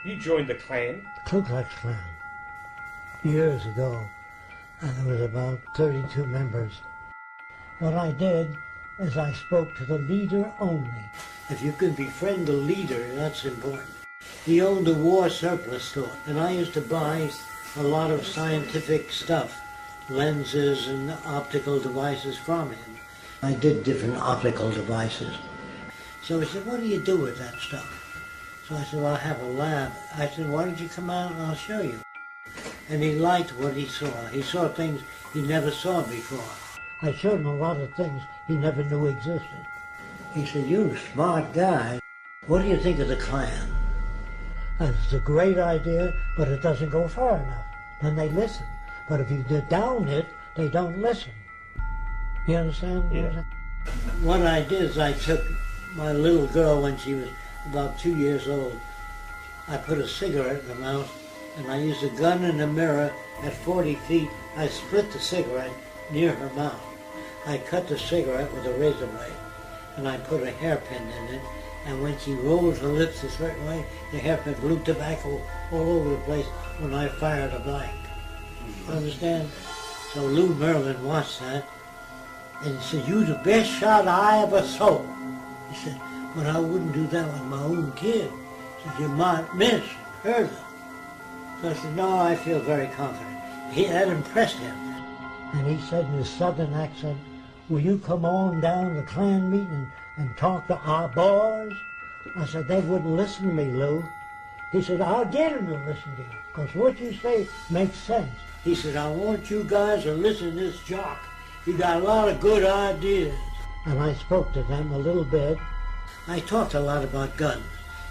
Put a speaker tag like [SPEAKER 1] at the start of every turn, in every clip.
[SPEAKER 1] You joined the Klan?
[SPEAKER 2] The Ku Klux Klan, years ago, and there was about 32 members. What I did is I spoke to the leader only. If you can befriend the leader, that's important. He owned a war surplus store, and I used to buy a lot of scientific stuff, lenses and optical devices from him. I did different optical devices. So he said, what do you do with that stuff? So I said, well, I have a lab. I said, why don't you come out and I'll show you? And he liked what he saw. He saw things he never saw before. I showed him a lot of things he never knew existed. He said, you're a smart guy. What do you think of the Klan? It's a great idea, but it doesn't go far enough. Then they listen. But if you down it, they don't listen. You understand?
[SPEAKER 1] Yeah.
[SPEAKER 2] What I did is I took my little girl when she was about 2 years old. I put a cigarette in her mouth, and I used a gun and a mirror at 40 feet. I split the cigarette near her mouth. I cut the cigarette with a razor blade, and I put a hairpin in it, and when she rolled her lips a certain way, the hairpin blew tobacco all over the place when I fired a blank. Understand? So Lou Merlin watched that, and he said, "You the best shot I ever saw." He said, "But I wouldn't do that with my own kid." He said, "You might miss, hurt her." So I said, "No, I feel very confident." That impressed him. And he said in his southern accent, "Will you come on down to Klan meeting and talk to our boys?" I said, "They wouldn't listen to me, Lou." He said, "I'll get them to listen to you, because what you say makes sense." He said, "I want you guys to listen to this jock. He got a lot of good ideas." And I spoke to them a little bit. I talked a lot about guns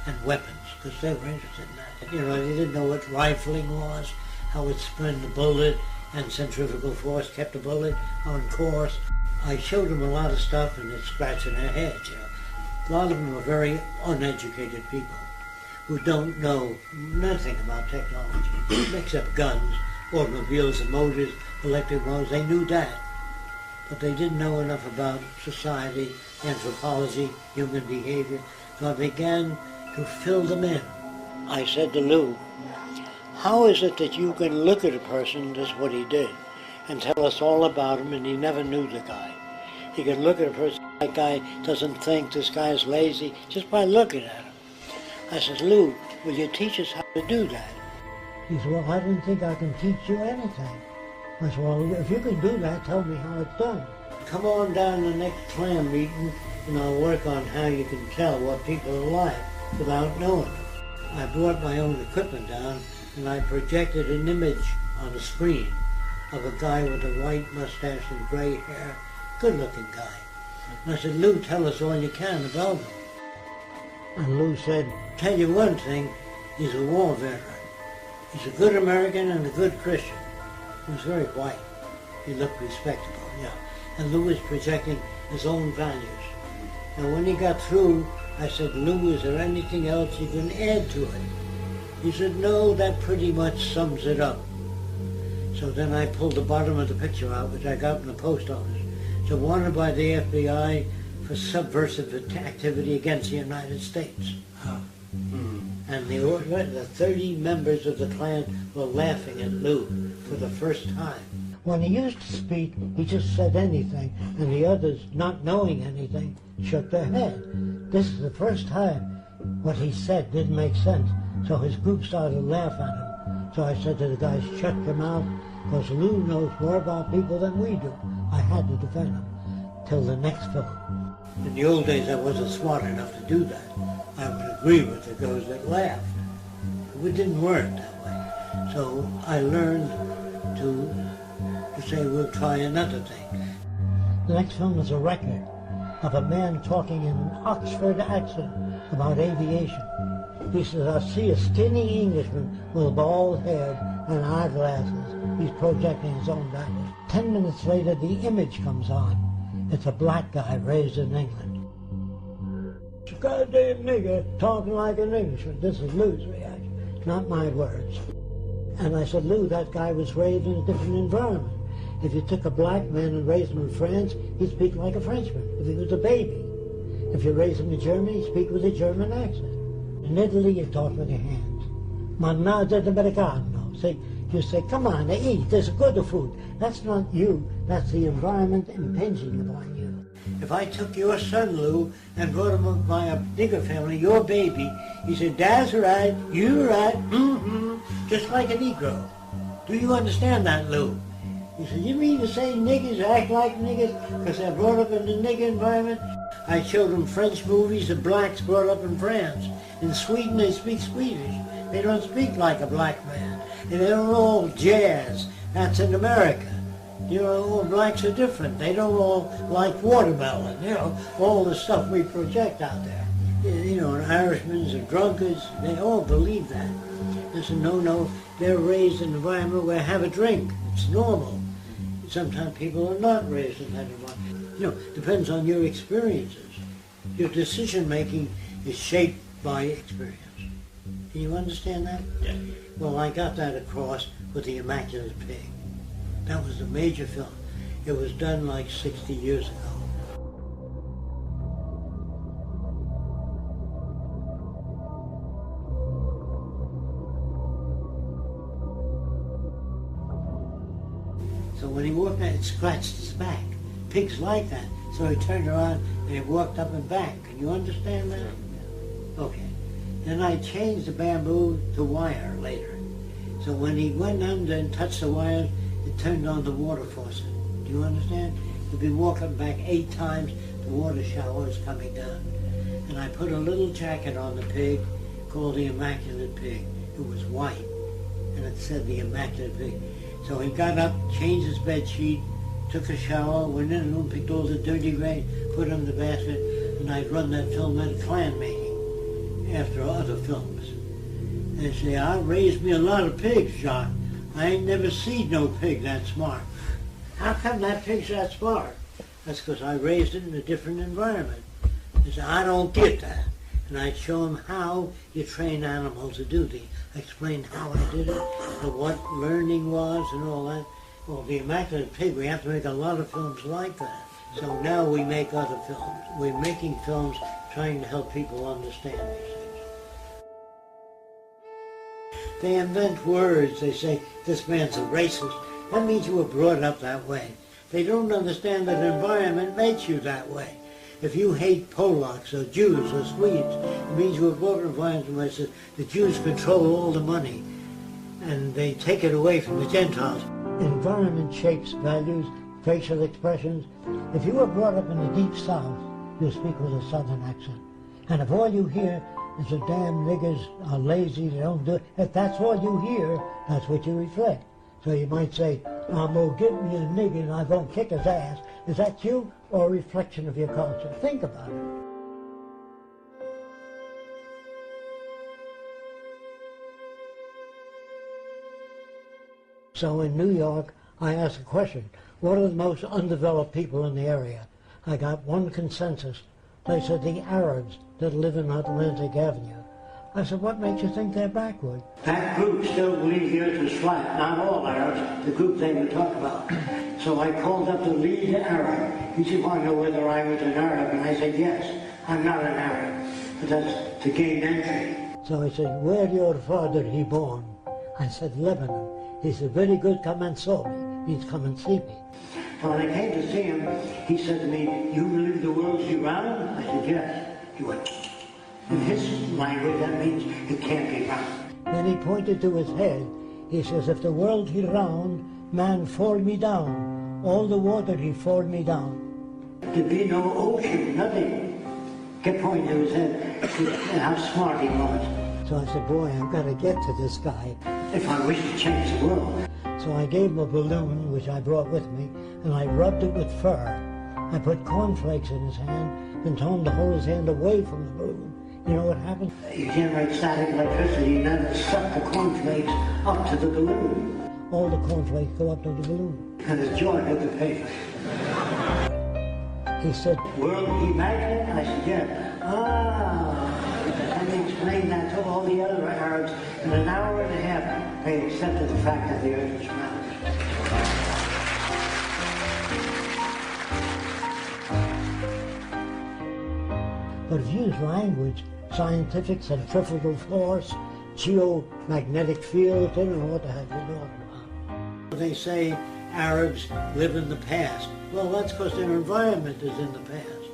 [SPEAKER 2] and weapons, because they were interested in that. You know, they didn't know what rifling was, how it spun the bullet, and centrifugal force kept the bullet on course. I showed them a lot of stuff, and it's scratching their heads, you know. A lot of them are very uneducated people who don't know nothing about technology, except guns, automobiles and motors, electric motors. They knew that, but they didn't know enough about society, anthropology, human behavior. So I began to fill them in. I said to Lou, "How is it that you can look at a person," this is what he did, "and tell us all about him," and he never knew the guy. He could look at a person, that guy doesn't think, this guy is lazy, just by looking at him. I said, "Lou, will you teach us how to do that?" He said, "Well, I don't think I can teach you anything." I said, "Well, if you can do that, tell me how it's done. Come on down to the next Klan meeting, and I'll work on how you can tell what people are like without knowing them." I brought my own equipment down, and I projected an image on the screen of a guy with a white mustache and gray hair, good-looking guy. And I said, "Lou, tell us all you can about him." And Lou said, "Tell you one thing, he's a war veteran. He's a good American and a good Christian." He was very white. He looked respectable, yeah. And Lou was projecting his own values. And when he got through, I said, "Lou, is there anything else you can add to it?" He said, "No, that pretty much sums it up." So then I pulled the bottom of the picture out, which I got in the post office. So wanted by the FBI for subversive activity against the United States. And the 30 members of the Klan were laughing at Lou for the first time. When he used to speak, he just said anything, and the others, not knowing anything, shook their head. This is the first time what he said didn't make sense, so his group started to laugh at him. So I said to the guys, "Shut your mouth, because Lou knows more about people than we do." I had to defend him till the next film. In the old days, I wasn't smart enough to do that. I would agree with those that laughed. It didn't work that way. So I learned to say, "We'll try another thing." The next film is a record of a man talking in an Oxford accent about aviation. He says, "I see a skinny Englishman with a bald head and eyeglasses." He's projecting his own values. 10 minutes later, the image comes on. It's a black guy raised in England. "It's a goddamn nigger talking like an Englishman." This is Lou's reaction, not my words. And I said, "Lou, that guy was raised in a different environment. If you took a black man and raised him in France, he'd speak like a Frenchman if he was a baby. If you raised him in Germany, he'd speak with a German accent. In Italy, you talk with your hands. Mannaggia d'americano. See, you say, come on, eat, there's good food. That's not you, that's the environment impinging upon you. If I took your son, Lou, and brought him up by a bigger family, your baby, he said, Dad's right, you're right, just like a Negro. Do you understand that, Lou? He said, you mean to say niggers act like niggers because they're brought up in the nigger environment? I showed them French movies of blacks brought up in France. In Sweden they speak Swedish. They don't speak like a black man. And they don't all jazz. That's in America. You know, all blacks are different. They don't all like watermelon, you know, all the stuff we project out there. You know, Irishmen are drunkards. They all believe that. It's a no-no. They're raised in an environment where have a drink. It's normal. Sometimes people are not raised in that environment. You know, depends on your experiences. Your decision-making is shaped by experience. Can you understand that?
[SPEAKER 1] Yeah.
[SPEAKER 2] Well, I got that across with The Immaculate Pig. That was a major film. It was done like 60 years ago. So when he walked out, it scratched his back. Pigs like that. So he turned around and he walked up and back. Can you understand that? Okay. Then I changed the bamboo to wire later. So when he went under and touched the wire, it turned on the water faucet. Do you understand? He'd be walking back 8 times, the water shower is coming down. And I put a little jacket on the pig called the Immaculate Pig. It was white, and it said the Immaculate Pig. So he got up, changed his bed sheet, took a shower, went in the room, picked all the dirty grain, put it in the basket, and I'd run that film at Klan making after other films. And they say, I raised me a lot of pigs, John. I ain't never seen no pig that smart. How come that pig's that smart? That's because I raised it in a different environment. They say, I don't get that. And I'd show them how you train animals to do things. I explained how I did it, and what learning was and all that. Well, the Immaculate Pig, we have to make a lot of films like that. So now we make other films. We're making films trying to help people understand these things. They invent words. They say, this man's a racist. That means you were brought up that way. They don't understand that environment makes you that way. If you hate Polacks or Jews or Swedes, it means you were brought up in an environment where it says the Jews control all the money and they take it away from the Gentiles. Environment shapes values, facial expressions. If you were brought up in the deep South, you'll speak with a Southern accent. And if all you hear is the damn niggers are lazy, they don't do it, if that's all you hear, that's what you reflect. So you might say, I'm going to give me a nigger and I'm going to kick his ass. Is that you or a reflection of your culture? Think about it. So in New York, I asked a question, what are the most undeveloped people in the area? I got one consensus. They said the Arabs that live in Atlantic Avenue. I said, what makes you think they're backward? That group still believes the earth is flat. Not all Arabs, the group they would talk about. So I called up the lead Arab. He said, want to know whether I was an Arab? And I said, yes, I'm not an Arab. But that's to gain entry. So he said, where your father he born? I said, Lebanon. He said, very good, come and saw me. He's come and see me. So when I came to see him, he said to me, you believe the world's round? I said, yes. He went, in his language, that means it can't be round. Then he pointed to his head. He says, if the world he round, man fall me down. All the water he fall me down. There'd be no ocean, nothing. Kept pointing to his head, and how smart he was. So I said, boy, I've got to get to this guy if I wish to change the world. So I gave him a balloon, which I brought with me, and I rubbed it with fur. I put cornflakes in his hand and told him to hold his hand away from the balloon. You know what happened? You generate static electricity, and then suck the cornflakes up to the balloon. All the cornflakes go up to the balloon. And the joy of the paper. He said, world immaculate? I said, yeah. And he explained that to all the other Arabs. In an hour and a half, they accepted the fact that the earth was round. But if you use language, scientific, centrifugal force, geomagnetic fields. They don't know what the heck they're talking about. They say Arabs live in the past. Well, that's because their environment is in the past.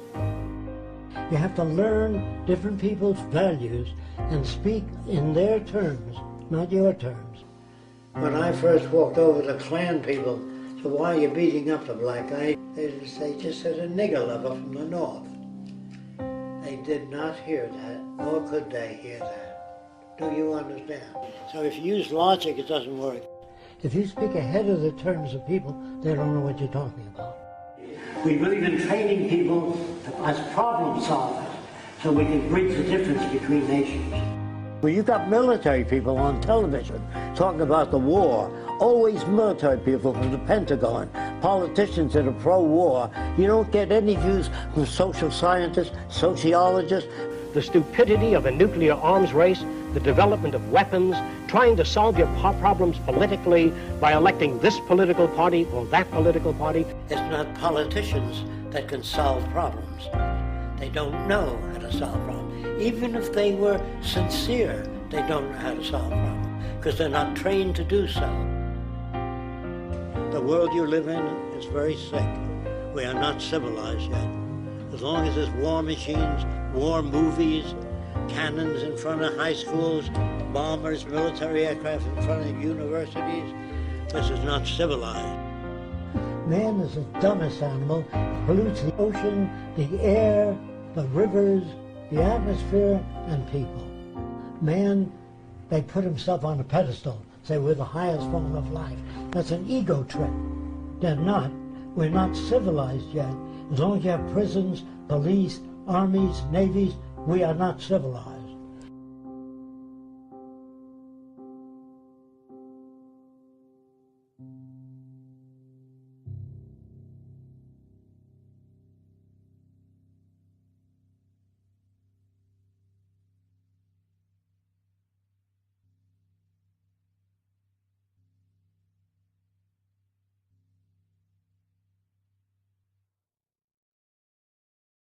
[SPEAKER 2] You have to learn different people's values and speak in their terms, not your terms. When I first walked over to Klan people, so why are you beating up the black guy? They just said a nigger lover from the north. They did not hear that, nor could they hear that. Do you understand? So if you use logic, it doesn't work. If you speak ahead of the terms of people, they don't know what you're talking about. We believe in training people as problem solvers so we can bridge the difference between nations. Well, you got military people on television talking about the war, always military people from the Pentagon, politicians that are pro-war. You don't get any views from social scientists, sociologists.
[SPEAKER 1] The stupidity of a nuclear arms race, the development of weapons, trying to solve your problems politically by electing this political party or that political party.
[SPEAKER 2] It's not politicians that can solve problems. They don't know how to solve problems. Even if they were sincere, they don't know how to solve problems because they're not trained to do so. The world you live in is very sick. We are not civilized yet. As long as there's war machines, war movies, cannons in front of high schools, bombers, military aircraft in front of universities, this is not civilized. Man is the dumbest animal. Pollutes the ocean, the air, the rivers, the atmosphere, and people. Man, they put himself on a pedestal, say we're the highest form of life. That's an ego trip. They're not. We're not civilized yet. As long as you have prisons, police, armies, navies, we are not civilized.